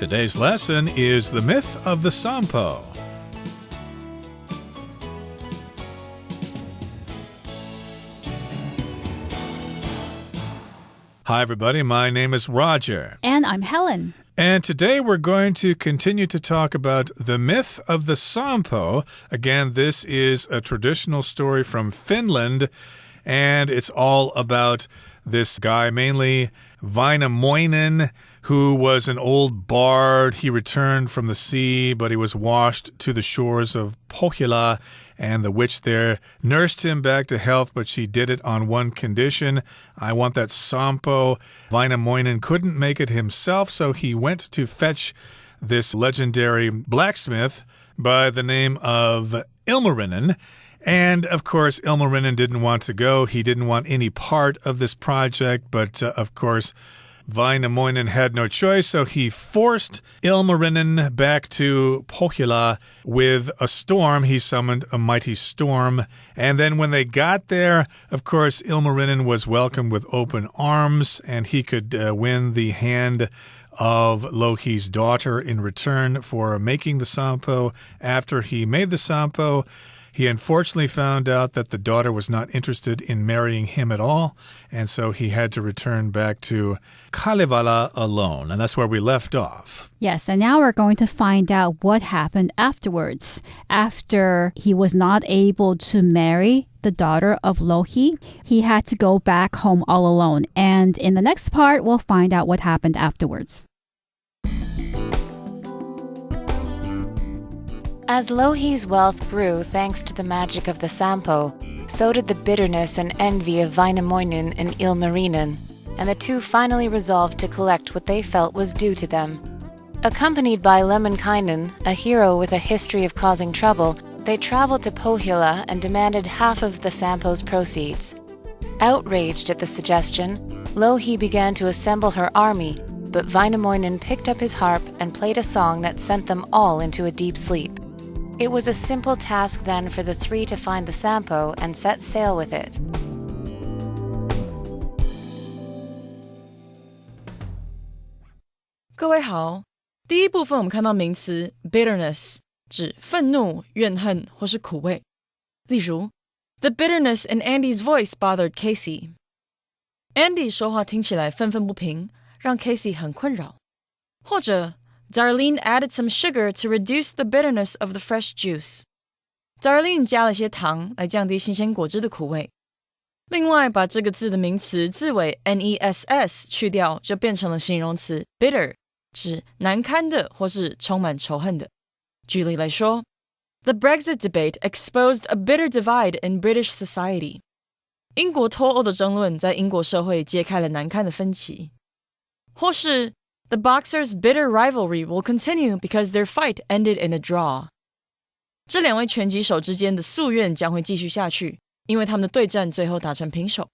Today's lesson is the myth of the Sampo. Hi, everybody. My name is Roger. And I'm Helen. And today we're going to continue to talk about the myth of the Sampo. Again, this is a traditional story from Finland, and it's all about this guy, mainly Väinämöinen, who was an old bard. He returned from the sea, but he was washed to the shores of Pohjola, and the witch there nursed him back to health, but she did it on one condition. I want that Sampo. Väinämöinen couldn't make it himself, so he went to fetch this legendary blacksmith by the name of Ilmarinen. And, of course, Ilmarinen didn't want to go. He didn't want any part of this project, but, of course, Väinämöinen had no choice, so he forced Ilmarinen back to Pohjola with a storm. He summoned a mighty storm. And then when they got there, of course, Ilmarinen was welcomed with open arms, and he could win the hand of Louhi's daughter in return for making the Sampo. After he made the Sampo, he unfortunately found out that the daughter was not interested in marrying him at all, and so he had to return back to Kalevala alone, and that's where we left off. Yes, and now we're going to find out what happened afterwards. After he was not able to marry the daughter of Louhi, he had to go back home all alone. And in the next part, we'll find out what happened afterwards. As Louhi's wealth grew thanks to the magic of the Sampo, so did the bitterness and envy of Väinämöinen and Ilmarinen, and the two finally resolved to collect what they felt was due to them. Accompanied by Lemminkainen, a hero with a history of causing trouble, they traveled to Pohjola and demanded half of the Sampo's proceeds. Outraged at the suggestion, Louhi began to assemble her army, but Väinämöinen picked up his harp and played a song that sent them all into a deep sleep. It was a simple task then for the three to find the Sampo and set sail with it. 各位好，第一部分我们看到名词 bitterness 指愤怒、怨恨或是苦味。例如 The bitterness in Andy's voice bothered Casey. Andy 说话听起来愤愤不平，让 Casey 很困扰。或者Darlene added some sugar to reduce the bitterness of the fresh juice. Darlene 加了些糖来降低新鲜果汁的苦味。另外，把这个字的名词字尾 ness 去掉，就变成了形容词 bitter， 指难堪的或是充满仇恨的。举例来说 The Brexit debate exposed a bitter divide in British society. 英国脱欧的争论在英国社会揭开了难堪的分歧。或是The boxers' bitter rivalry will continue because their fight ended in a draw. 这两位拳击手之间的夙愿将会继续下去，因为他们的对战最后打成平手。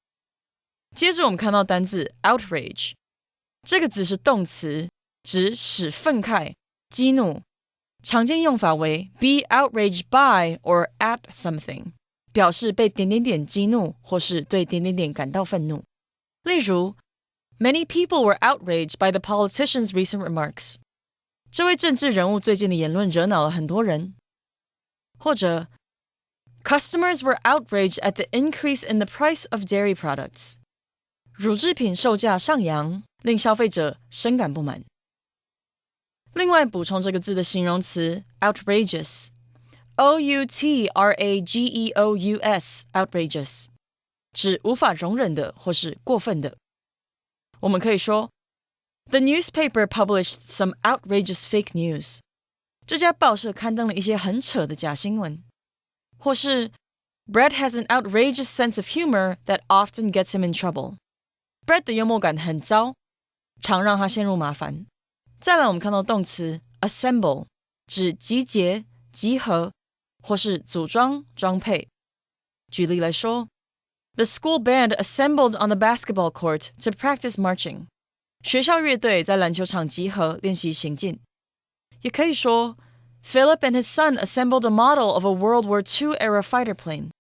接着我们看到单字 outrage， 这个字是动词，指使愤慨、激怒。常见用法为 be outraged by or at something， 表示被点点点激怒或是对点点点感到愤怒。例如Many people were outraged by the politician's recent remarks. 这位政治人物最近的言论惹恼了很多人。或者 Customers were outraged at the increase in the price of dairy products. 乳制品售价上扬，令消费者深感不满。另外补充这个字的形容词 outrageous. outrageous, outrageous. 指无法容忍的或是过分的。我们可以说 The newspaper published some outrageous fake news. 这家报社刊登了一些很扯的假新闻。或是 Brett has an outrageous sense of humor that often gets him in trouble. Brett 的幽默感很糟，常让他陷入麻烦。再来我们看到动词 assemble， 指集结、集合或是组装、装配。举例来说The school band assembled on the basketball court to practice marching. 学校乐队在篮球场集合练习行进。也可以说 Philip and his son assembled a model of a World War II-era fighter plane.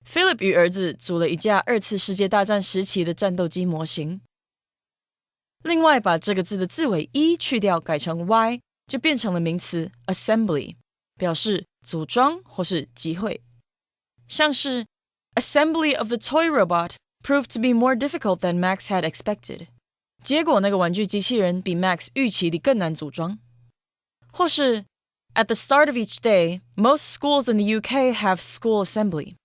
Philip 与儿子组了一架2次世界大战时期的战斗机模型。另外把这个字的字尾 e 去掉改成 y， 就变成了名词 assembly， 表示组装或是集会。像是 Assembly of the toy robot proved to be more difficult than Max had expected. 结果那个玩具机器人比 Max 预期的更难组装。或是 At the start of each day, most schools in the UK have school assembly.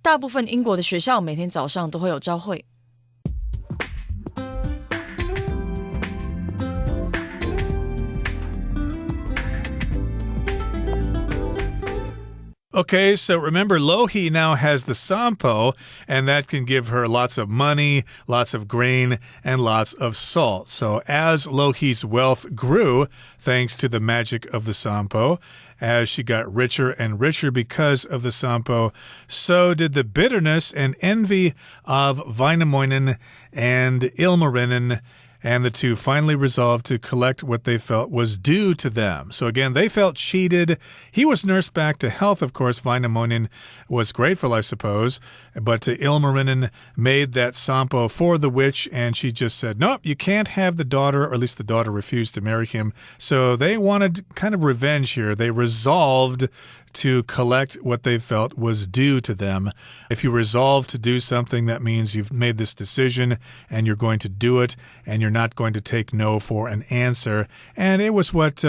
大部分英国的学校每天早上都会有朝会。Okay, so remember, Lohi now has the sampo, and that can give her lots of money, lots of grain, and lots of salt. So as Lohi's wealth grew, thanks to the magic of the sampo, as she got richer and richer because of the sampo, so did the bitterness and envy of Wainamoinen and Ilmarinen, and the two finally resolved to collect what they felt was due to them. So again, they felt cheated. He was nursed back to health, of course. Wainamoinen was grateful, I suppose. But Ilmarinen made that sampo for the witch, and she just said, nope, you can't have the daughter, or at least the daughter refused to marry him. So they wanted kind of revenge here. They resolved to collect what they felt was due to them. If you resolve to do something, that means you've made this decision and you're going to do it, and you're not going to take no for an answer. And it was what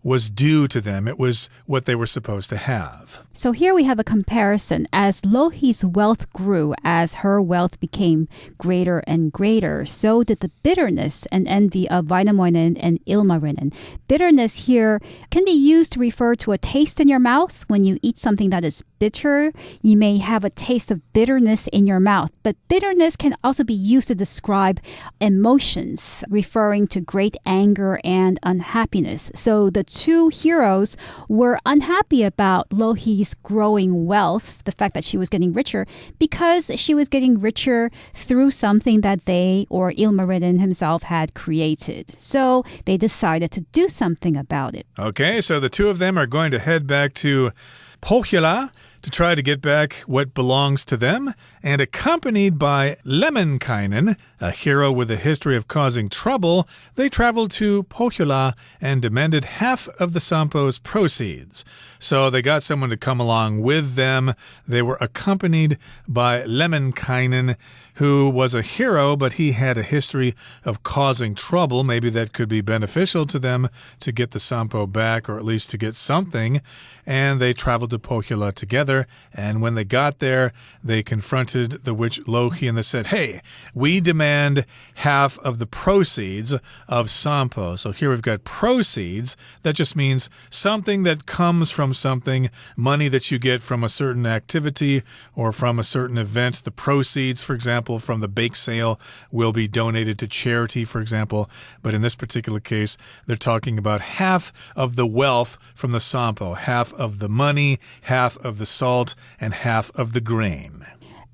was due to them. It was what they were supposed to have. So here we have a comparison. As Lohi's wealth grew, as her wealth became greater and greater, so did the bitterness and envy of Wainamoinen and Ilmarinen. Bitterness here can be used to refer to a taste in your mouth. When you eat something that is bitter, you may have a taste of bitterness in your mouth. But bitterness can also be used to describe emotions, referring to great anger and unhappiness. So the two heroes were unhappy about Lohi's growing wealth, the fact that she was getting richer, because she was getting richer through something that they, or Ilmarinen himself, had created. So they decided to do something about it. Okay, so the two of them are going to head back to Pohjola to try to get back what belongs to them, and accompanied by Lemminkainen, a hero with a history of causing trouble, they traveled to Pohjola and demanded half of the sampo's proceeds. So they got someone to come along with them. They were accompanied by Lemminkainen, who was a hero, but he had a history of causing trouble. Maybe that could be beneficial to them to get the sampo back, or at least to get something. And they traveled to Pohjola together. And when they got there, they confronted the witch Lohi, and they said, hey, we demand half of the proceeds of sampo. So here we've got proceeds. That just means something that comes from something, money that you get from a certain activity or from a certain event. The proceeds, for example, from the bake sale will be donated to charity, for example. But in this particular case, they're talking about half of the wealth from the sampo, half of the money, half of the salt, and half of the grain.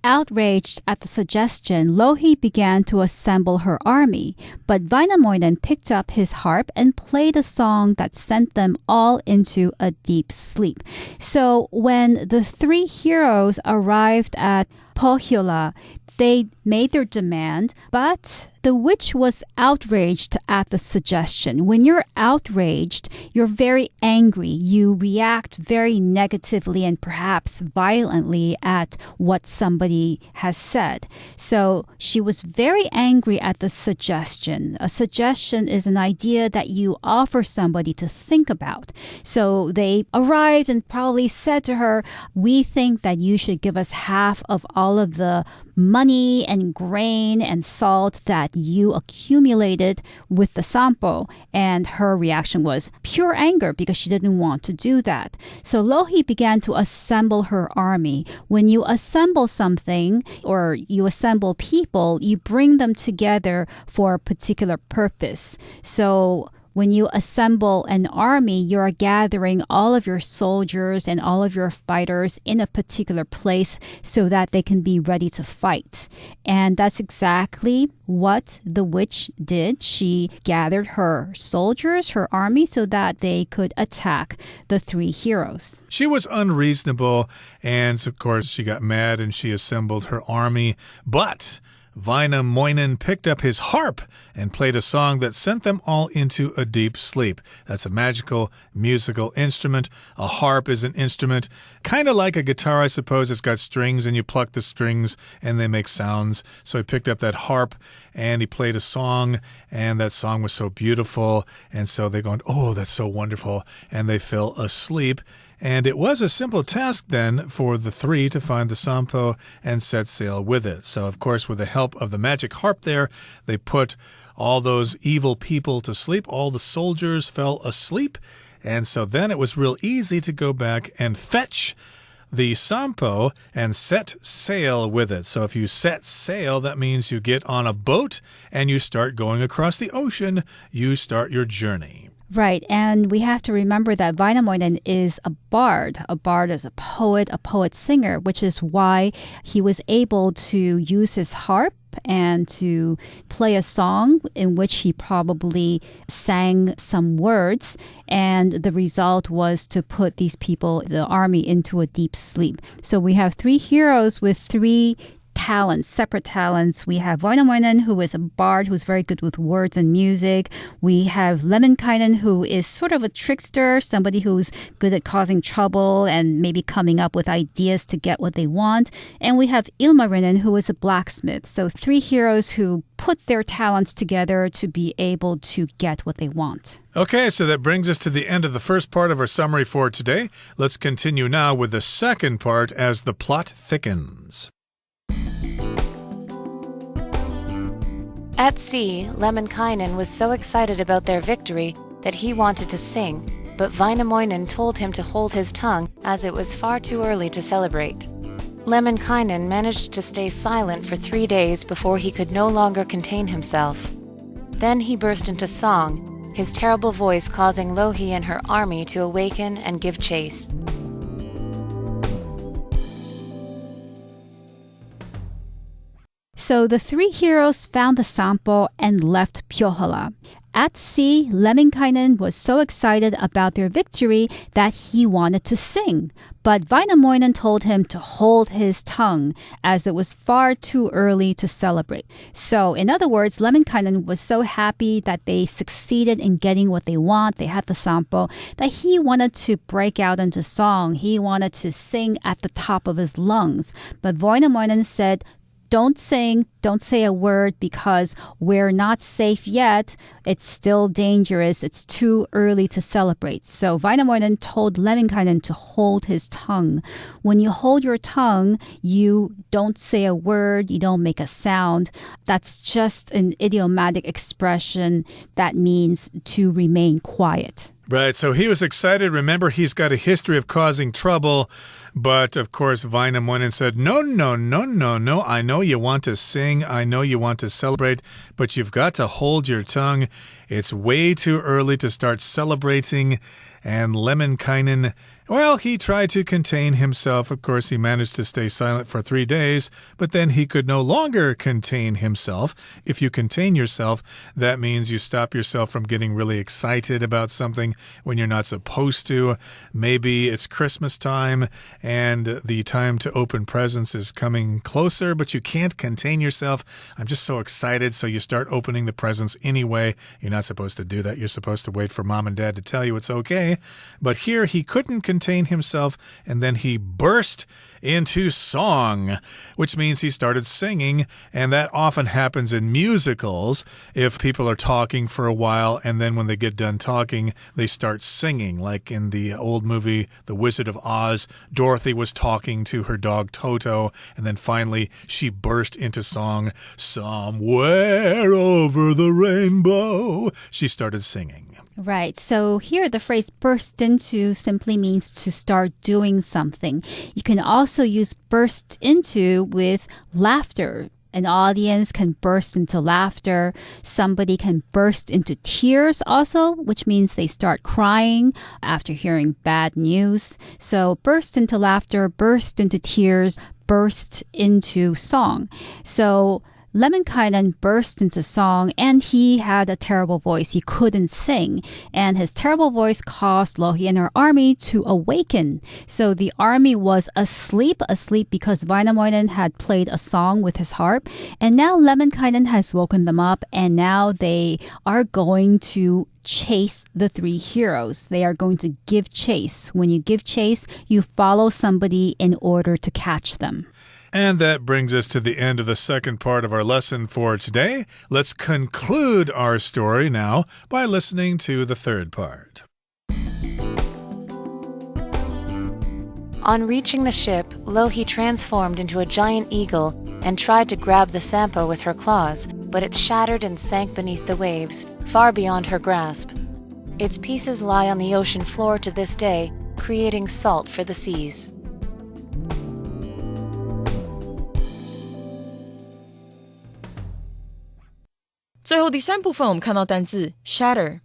Outraged at the suggestion, Lohi began to assemble her army, but Wainamoinen picked up his harp and played a song that sent them all into a deep sleep. So when the three heroes arrived at Pohjola, they made their demand, but the witch was outraged at the suggestion. When you're outraged, you're very angry. You react very negatively and perhaps violently at what somebody has said. So she was very angry at the suggestion. A suggestion is an idea that you offer somebody to think about. So they arrived and probably said to her, we think that you should give us half of all of the money and grain and salt that you accumulated with the sampo. And her reaction was pure anger because she didn't want to do that. So Lohi began to assemble her army. When you assemble something or you assemble people, you bring them together for a particular purpose. So when you assemble an army, you're gathering all of your soldiers and all of your fighters in a particular place so that they can be ready to fight. And that's exactly what the witch did. She gathered her soldiers, her army, so that they could attack the three heroes. She was unreasonable, and of course she got mad and she assembled her army. But Wainamoinen picked up his harp and played a song that sent them all into a deep sleep. That's a magical musical instrument. A harp is an instrument, kind of like a guitar, I suppose. It's got strings and you pluck the strings and they make sounds. So he picked up that harp and he played a song, and that song was so beautiful. And so they're going, oh, that's so wonderful. And they fell asleep. And it was a simple task then for the three to find the Sampo and set sail with it. So, of course, with the help of the magic harp there, they put all those evil people to sleep. All the soldiers fell asleep. And so then it was real easy to go back and fetch the Sampo and set sail with it. So if you set sail, that means you get on a boat and you start going across the ocean. You start your journey. Right, and we have to remember that Wainamoinen is a bard. A bard is a poet-singer, which is why he was able to use his harp and to play a song in which he probably sang some words, and the result was to put these people, the army, into a deep sleep. So we have three heroes with three talents, separate talents. We have Wainamoinen, who is a bard who's very good with words and music. We have Lemminkainen, who is sort of a trickster, somebody who's good at causing trouble and maybe coming up with ideas to get what they want. And we have Ilmarinen, who is a blacksmith. So three heroes who put their talents together to be able to get what they want. Okay, so that brings us to the end of the first part of our summary for today. Let's continue now with the second part as the plot thickens. At sea, Lemminkainen was so excited about their victory that he wanted to sing, but Wainamoinen told him to hold his tongue as it was far too early to celebrate. Lemminkainen managed to stay silent for 3 days before he could no longer contain himself. Then he burst into song, his terrible voice causing Louhi and her army to awaken and give chase. So the three heroes found the Sampo and left Pohjola. At sea, Lemminkainen was so excited about their victory that he wanted to sing. But Wainamoinen told him to hold his tongue as it was far too early to celebrate. So in other words, Lemminkainen was so happy that they succeeded in getting what they want. They had the Sampo, that he wanted to break out into song. He wanted to sing at the top of his lungs. But Wainamoinen said, don't sing, don't say a word because we're not safe yet. It's still dangerous. It's too early to celebrate. So Wainamoinen told Lemminkainen to hold his tongue. When you hold your tongue, you don't say a word, you don't make a sound. That's just an idiomatic expression that means to remain quiet. Right, so he was excited. Remember, he's got a history of causing trouble. But, of course, Wainamoinen said, no. I know you want to sing. I know you want to celebrate. But you've got to hold your tongue. It's way too early to start celebrating. And Lemminkainen, well, he tried to contain himself. Of course, he managed to stay silent for 3 days, but then he could no longer contain himself. If you contain yourself, that means you stop yourself from getting really excited about something when you're not supposed to. Maybe it's Christmas time and the time to open presents is coming closer, but you can't contain yourself. I'm just so excited, so you start opening the presents anyway. You're not supposed to do that. You're supposed to wait for mom and dad to tell you it's okay. But here he couldn't contain himself, and then he burst into song, which means he started singing, and that often happens in musicals if people are talking for a while, and then when they get done talking, they start singing. Like in the old movie, The Wizard of Oz, Dorothy was talking to her dog Toto, and then finally she burst into song, somewhere over the rainbow. She started singing. Right. So here the phrase burst into simply means to start doing something. You can also use burst into with laughter. An audience can burst into laughter. Somebody can burst into tears also, which means they start crying after hearing bad news. So burst into laughter, burst into tears, burst into song. So Lemminkainen burst into song, and he had a terrible voice. He couldn't sing, and his terrible voice caused Louhi and her army to awaken. So the army was asleep because Wainamoinen had played a song with his harp, and now Lemminkainen has woken them up, and now they are going to chase the three heroes. They are going to give chase. When you give chase, you follow somebody in order to catch them. And that brings us to the end of the second part of our lesson for today. Let's conclude our story now by listening to the third part. On reaching the ship, Louhi transformed into a giant eagle and tried to grab the Sampo with her claws, but it shattered and sank beneath the waves, far beyond her grasp. Its pieces lie on the ocean floor to this day, creating salt for the seas. 最后第三部分我们看到单字 shatter，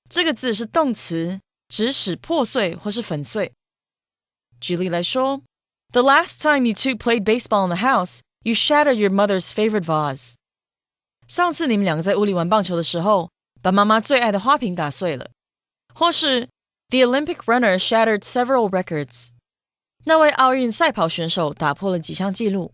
这个字是动词，指使破碎或是粉碎。举例来说 The last time you two played baseball in the house, you shattered your mother's favorite vase. 上次你们两个在屋里玩棒球的时候，把妈妈最爱的花瓶打碎了。或是 The Olympic runner shattered several records. 那位奥运赛跑选手打破了几项纪录。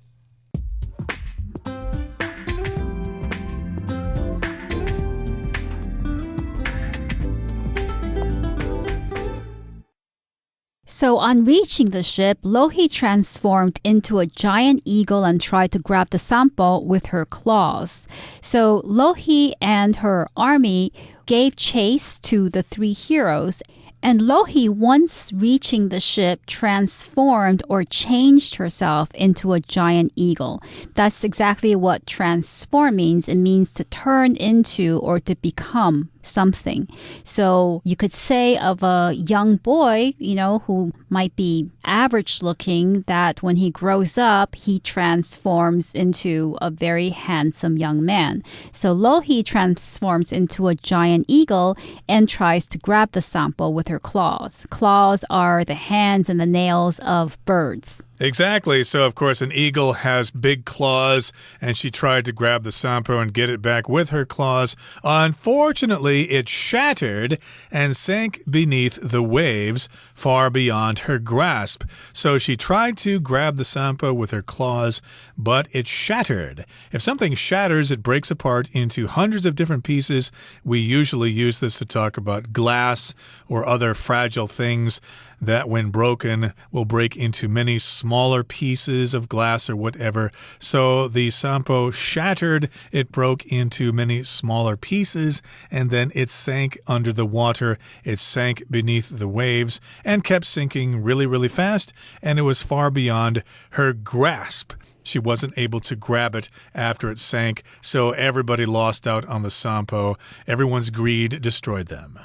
So on reaching the ship, Louhi transformed into a giant eagle and tried to grab the Sampo with her claws. So Louhi and her army gave chase to the three heroes. And Louhi, once reaching the ship, transformed or changed herself into a giant eagle. That's exactly what transform means. It means to turn into or to become something. So you could say of a young boy, who might be average looking, that when he grows up, he transforms into a very handsome young man. So Louhi transforms into a giant eagle and tries to grab the Sampo with her claws. Claws are the hands and the nails of birds. Exactly. So, of course, an eagle has big claws, and she tried to grab the Sampo and get it back with her claws. Unfortunately, it shattered and sank beneath the waves far beyond her grasp. So she tried to grab the Sampo with her claws, but it shattered. If something shatters, it breaks apart into hundreds of different pieces. We usually use this to talk about glass or other fragile things that when broken will break into many smaller pieces of glass or whatever. So the Sampo shattered, it broke into many smaller pieces, and then it sank under the water. It sank beneath the waves and kept sinking really, really fast, and it was far beyond her grasp. She wasn't able to grab it after it sank, so everybody lost out on the Sampo. Everyone's greed destroyed them.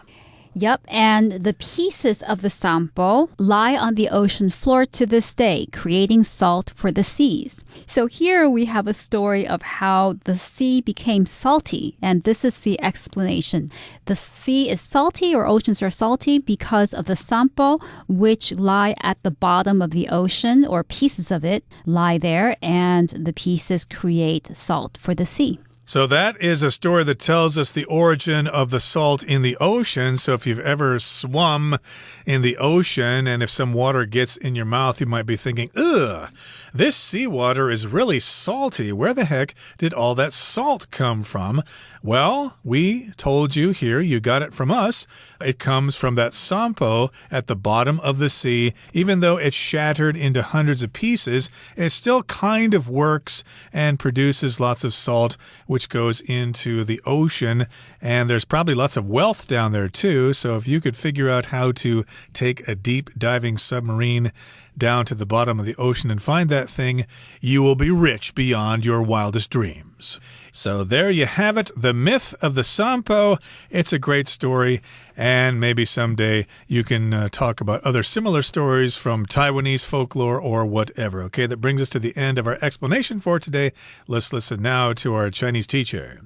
Yep, and the pieces of the Sampo lie on the ocean floor to this day, creating salt for the seas. So here we have a story of how the sea became salty, and this is the explanation. The sea is salty, or oceans are salty, because of the Sampo, which lie at the bottom of the ocean, or pieces of it lie there, and the pieces create salt for the sea. So that is a story that tells us the origin of the salt in the ocean. So if you've ever swum in the ocean and if some water gets in your mouth, you might be thinking, ugh, this seawater is really salty. Where the heck did all that salt come from? Well, we told you here, you got it from us. It comes from that Sampo at the bottom of the sea. Even though it's shattered into hundreds of pieces, it still kind of works and produces lots of salt, which goes into the ocean. And there's probably lots of wealth down there too. So if you could figure out how to take a deep diving submarine down to the bottom of the ocean and find that thing, you will be rich beyond your wildest dreams. So there you have it, the myth of the Sampo. It's a great story, and maybe someday you can talk about other similar stories from Taiwanese folklore or whatever. Okay, that brings us to the end of our explanation for today. Let's listen now to our Chinese teacher.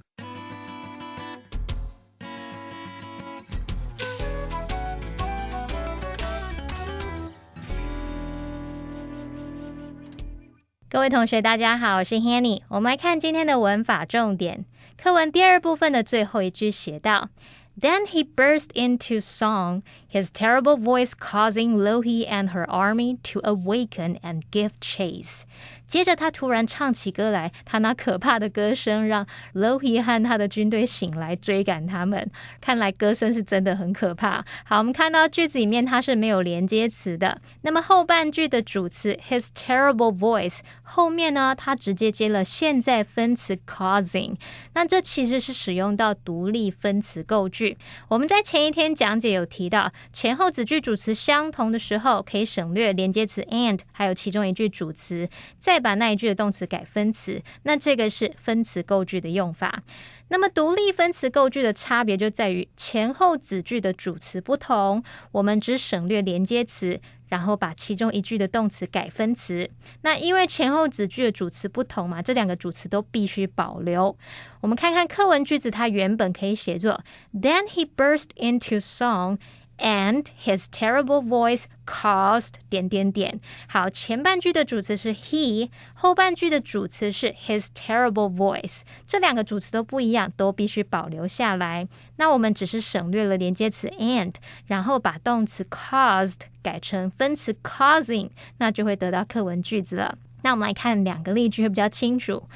各位同学大家好，我是 Hanny。 我们来看今天的文法重点。课文第二部分的最后一句写到 Then he burst into song, his terrible voice causing Lohi and her army to awaken and give chase. 接着他突然唱起歌来，他那可怕的歌声让 Lohi 和他的军队醒来追赶他们。看来歌声是真的很可怕。好，我们看到句子里面它是没有连接词的，那么后半句的主词 his terrible voice 后面呢，它直接接了现在分词 causing， 那这其实是使用到独立分词构句。我们在前一天讲解有提到，前后子句主词相同的时候可以省略连接词 and 还有其中一句主词，再把那一句的动词改分词，那这个是分词构句的用法。那么独立分词构句的差别就在于前后子句的主词不同，我们只省略连接词，然后把其中一句的动词改分词。那因为前后子句的主词不同嘛，这两个主词都必须保留。我们看看课文句子，它原本可以写作 Then he burst into song and his terrible voice caused ... 好，前半句的主词是 he， 后半句的主词是 his terrible voice， 这两个主词都不一样，都必须保留下来。那我们只是省略了连接词 and， 然后把动词 caused 改成分词 causing， 那就会得到课文句子了。那我们来看两个例句会比较清楚。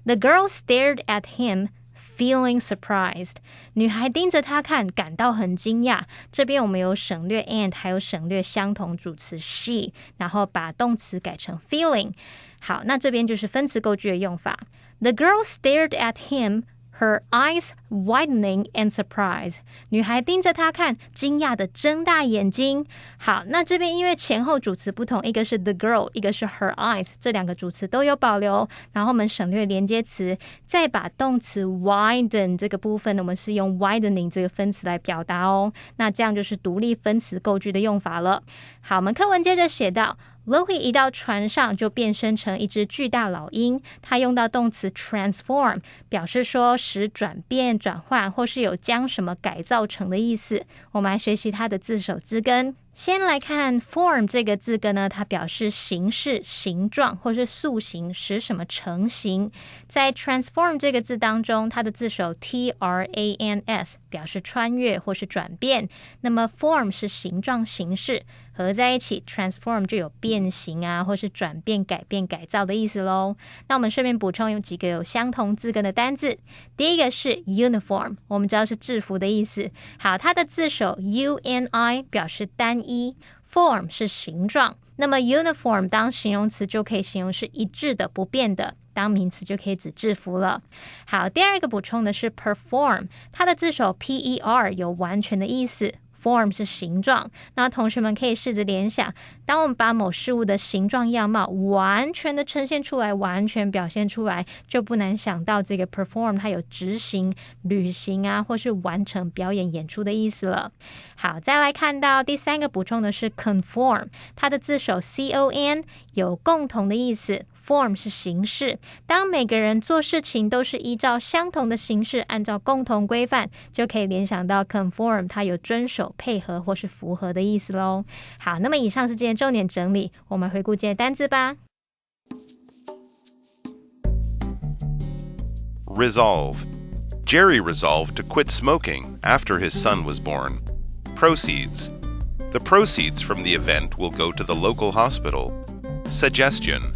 The girl stared at him feeling surprised， 女孩盯着他看，感到很惊讶。这边我们有省略 and 还有省略相同主词 she， 然后把动词改成 feeling。 好，那这边就是分词构句的用法。 The girl stared at him, her eyes widening in surprise， 女孩盯着他看，惊讶的睁大眼睛。好，那这边因为前后主词不同，一个是 the girl， 一个是 her eyes， 这两个主词都有保留，然后我们省略连接词，再把动词 widen 这个部分我们是用 widening 这个分词来表达哦。那这样就是独立分词构句的用法了。好，我们课文接着写到Lohi 一到船上就变身成一只巨大老鹰，他用到动词 transform， 表示说使转变、转换或是有将什么改造成的意思。我们来学习它的字首字根。先来看 form 这个字根呢，它表示形式、形状或是塑形，使什么成型。在 transform 这个字当中，它的字首 trans 表示穿越或是转变，那么 form 是形状、形式，合在一起 transform 就有变形啊或是转变、改变、改造的意思咯。那我们顺便补充有几个有相同字根的单字。第一个是 uniform， 我们知道是制服的意思。好，它的字首 uni 表示单一， form 是形状，那么 uniform 当形容词就可以形容是一致的、不变的，当名词就可以指制服了。好，第二个补充的是 perform， 它的字首 per 有完全的意思， form 是形状。那同学们可以试着联想，当我们把某事物的形状样貌完全的呈现出来，完全表现出来，就不难想到这个 perform 它有执行、履行啊或是完成表演演出的意思了。好，再来看到第三个补充的是 conform， 它的字首 con 有共同的意思， form 是形式，当每个人做事情都是依照相同的形式，按照共同规范，就可以联想到 conform 它有遵守、配合或是符合的意思咯。好，那么以上是今天重点整理，我们回顾今天单字吧。 Resolve. Jerry resolved to quit smoking after his son was born. Proceeds. The proceeds from the event will go to the local hospital. Suggestion.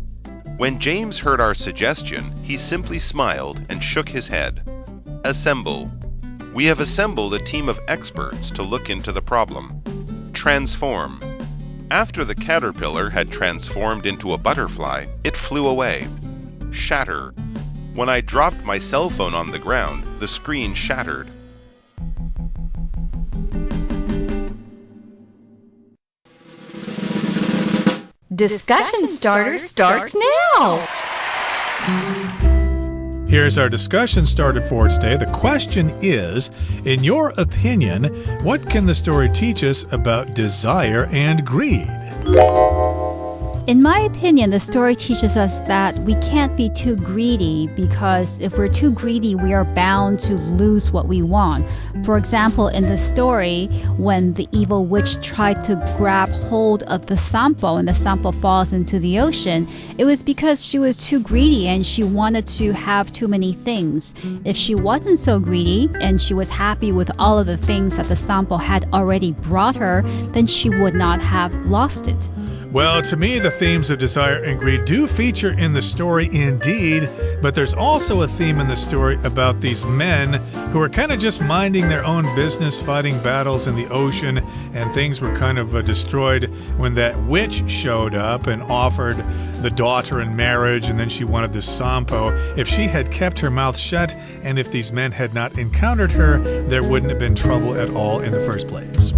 When James heard our suggestion, he simply smiled and shook his head. Assemble. We have assembled a team of experts to look into the problem. Transform. After the caterpillar had transformed into a butterfly, it flew away. Shatter. When I dropped my cell phone on the ground, the screen shattered. Discussion starter starts now! Here's our discussion starter for today. The question is, in your opinion, what can the story teach us about desire and greed? In my opinion, the story teaches us that we can't be too greedy because if we're too greedy, we are bound to lose what we want. For example, in the story, when the evil witch tried to grab hold of the sampo and the sampo falls into the ocean, it was because she was too greedy and she wanted to have too many things. If she wasn't so greedy and she was happy with all of the things that the sampo had already brought her, then she would not have lost it. Well, to me, the themes of desire and greed do feature in the story indeed, but there's also a theme in the story about these men who are kind of just minding their own business, fighting battles in the ocean, and things were kind of destroyed when that witch showed up and offered the daughter in marriage, and then she wanted the sampo. If she had kept her mouth shut, and if these men had not encountered her, there wouldn't have been trouble at all in the first place.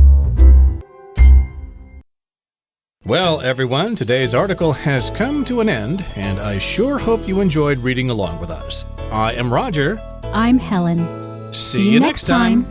Well, everyone, today's article has come to an end, and I sure hope you enjoyed reading along with us. I am Roger. I'm Helen. See you next time.